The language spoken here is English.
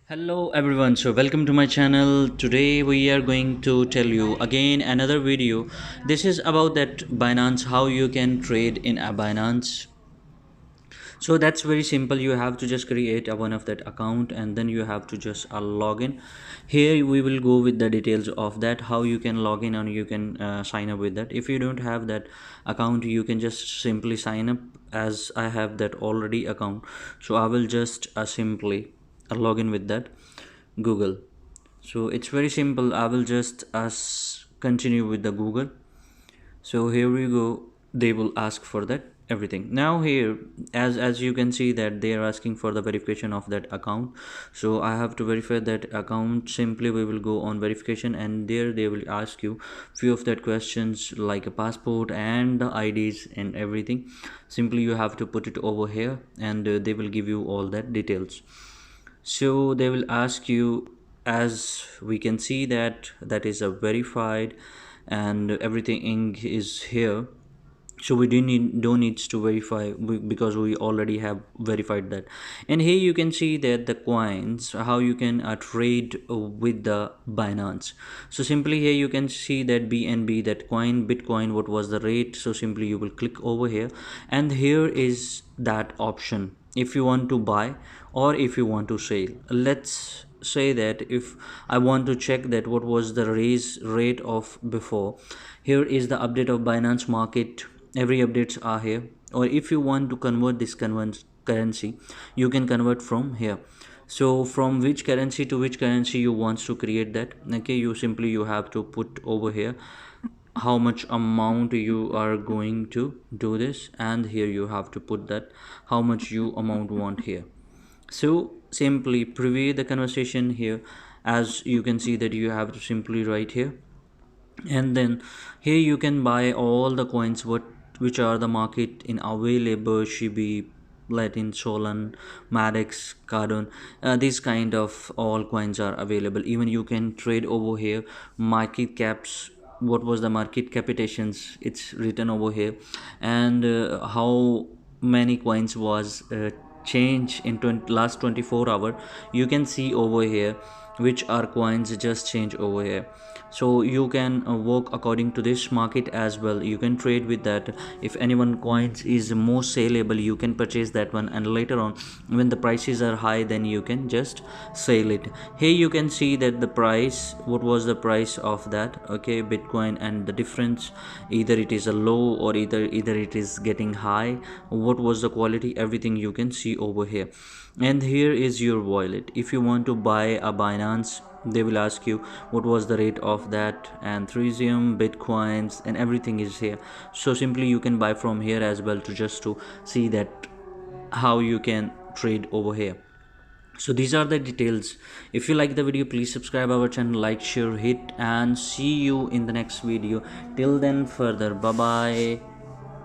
Hello everyone, so welcome to my channel. Today we are going to tell you again another video. This is about that Binance, how you can trade in a Binance. So that's very simple. You have to just create a one of that account and then you have to just log in. Here we will go with the details of that, how you can log in and you can sign up with that. If you don't have that account, you can just simply sign up. As I have that already account, so I will just simply log in with that Google. So it's very simple. I will just continue with the Google. So here we go, they will ask for that everything. Now here, as you can see that they are asking for the verification of that account. So I have to verify that account. Simply we will go on verification and there they will ask you few of that questions like a passport and the IDs and everything. Simply you have to put it over here and they will give you all that details. So they will ask you, as we can see that that is a verified and everything is here. So we don't need to verify because we already have verified that. And here you can see that the coins, how you can trade with the Binance. So simply here you can see that BNB, that coin Bitcoin, what was the rate. So simply you will click over here and here is that option if you want to buy or if you want to sell. Let's say that if I want to check that what was the raise rate of before, here is the update of Binance market. Every updates are here. Or if you want to convert this currency, you can convert from here. So from which currency to which currency you want to create that, okay, you have to put over here how much amount you are going to do this, and here you have to put that how much you amount want here. So simply preview the conversation here. As you can see that you have to simply write here, and then here you can buy all the coins which are the market in available. Shibi, Latin, Solan, Madex, Cardone, these kind of all coins are available. Even you can trade over here market caps, what was the market capitations, it's written over here. And how many coins was change in last 24 hour, you can see over here which are coins just change over here. So you can work according to this market as well. You can trade with that. If anyone coins is more saleable, you can purchase that one, and later on when the prices are high, then you can just sell it. Here you can see that the price, what was the price of that, okay, Bitcoin, and the difference, either it is a low or either it is getting high, what was the quality, everything you can see over here. And here is your wallet. If you want to buy a Binance, they will ask you what was the rate of that, and Ethereum, Bitcoins, and everything is here. So simply you can buy from here as well to just to see that how you can trade over here. So these are the details. If you like the video, please subscribe our channel, like, share, hit, and see you in the next video. Till then, further, bye bye.